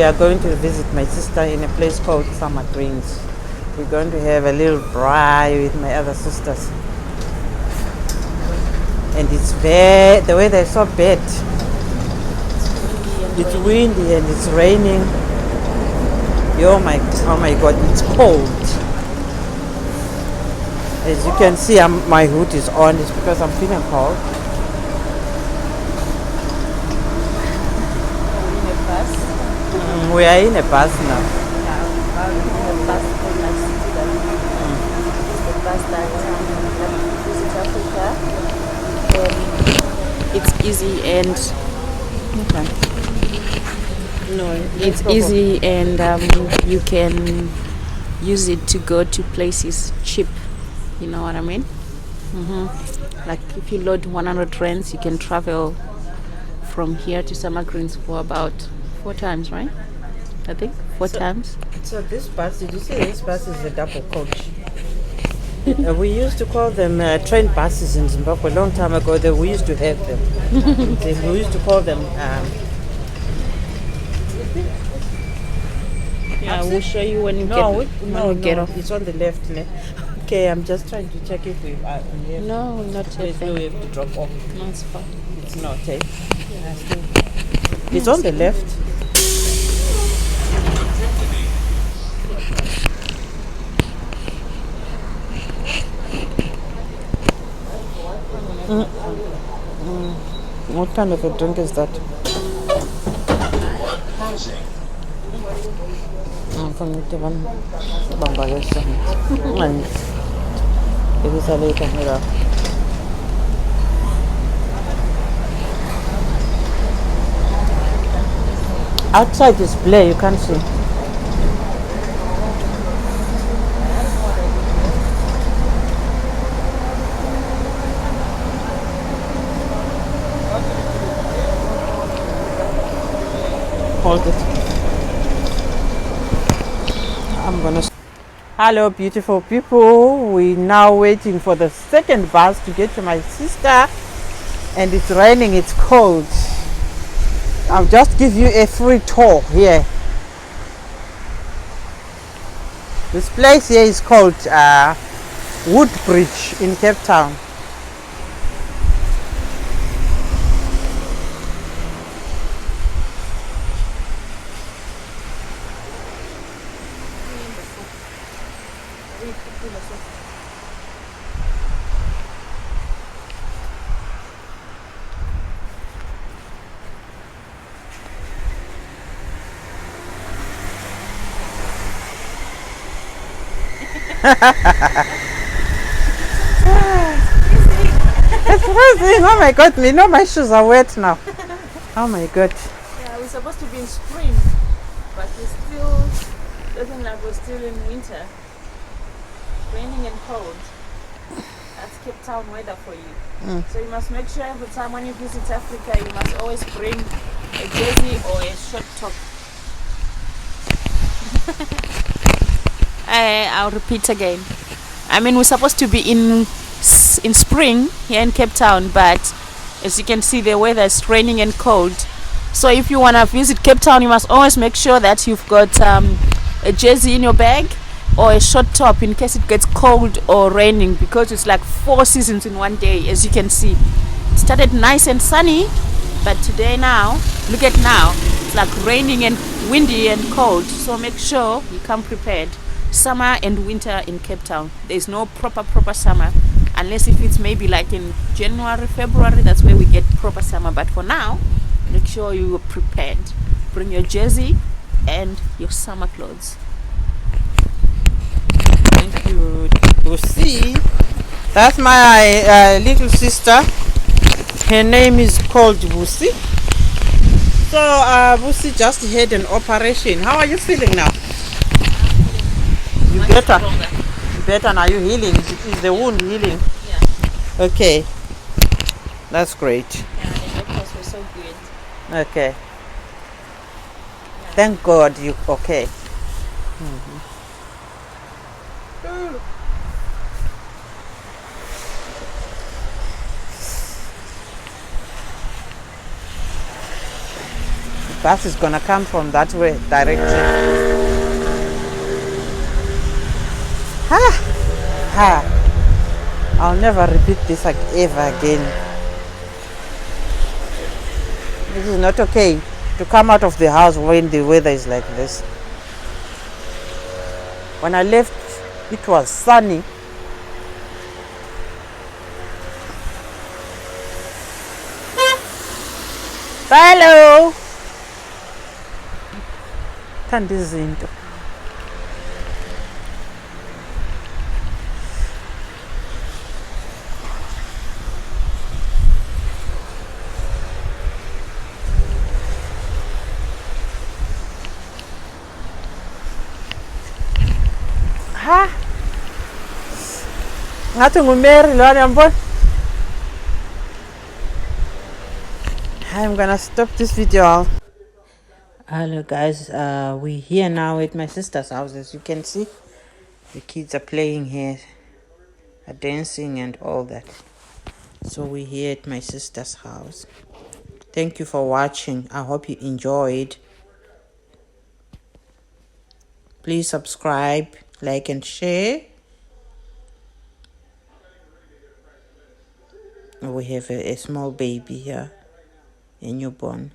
We are going to visit my sister in a place called Summer Greens. We're going to have a little braai with my other sisters. And it's bad, the weather is so bad. It's windy and it's raining. Oh my god, it's cold. As you can see, my hood is on. It's because I'm feeling cold. We are in a bus now. It's easy and you can use it to go to places cheap. You know what I mean? Like if you load 100 rands, you can travel from here to Summer Greens for about 4 times, right? I think 4 times. So this bus, did you see this bus is a double coach? We used to call them train buses in Zimbabwe a long time ago. We used to have them. We used to call them. Yeah, we'll show you when you get off. It's on the left. Ne? Okay, I'm just trying to check if we are. No, not yet. No, we have to drop off. No, it's fine. It's not, eh? It's on the left. What kind of a drink is that? Outside is blur, you can't see. Hold it. I'm gonna. Hello, beautiful people. We're now waiting for the second bus to get to my sister, and it's raining. It's cold. I'll just give you a free tour here. This place here is called Woodbridge in Cape Town. It's freezing. Oh my god, you know my shoes are wet now. Oh my god. Yeah, we're supposed to be in spring, but we're still looking like we're still in winter. Raining and cold. That's Cape Town weather for you. So you must make sure every time when you visit Africa, you must always bring a jersey or a short top. I'll repeat again. I mean, we're supposed to be in spring here in Cape Town, but as you can see, the weather is raining and cold. So if you want to visit Cape Town, you must always make sure that you've got a jersey in your bag or a short top in case it gets cold or raining, because it's like 4 seasons in one day. As you can see, it started nice and sunny, but today now, look at now, it's like raining and windy and cold. So make sure you come prepared. Summer and winter in Cape Town. There's no proper summer, unless if it's maybe like in January, February, that's where we get proper summer. But for now, make sure you are prepared. Bring your jersey and your summer clothes. Thank you. You see, that's my little sister. Her name is called Busi. So Busi just had an operation. How are you feeling now? You better? You better now. You healing? Is the wound healing? Yeah. Okay. That's great. Yeah, the doctors were so good. Okay. Thank God you okay. bus is gonna come from that way direction. I'll never repeat this ever again. This is not okay to come out of the house when the weather is like this. When I left, it was sunny. Hello. Thanda izinto. Ngathi ngumeri lona yambona. I'm gonna stop this video. Hello guys, we're here now at my sister's house. As you can see, the kids are playing here, are dancing and all that. So we're here at my sister's house. Thank you for watching. I hope you enjoyed. Please subscribe, like and share. We have a small baby here, a newborn.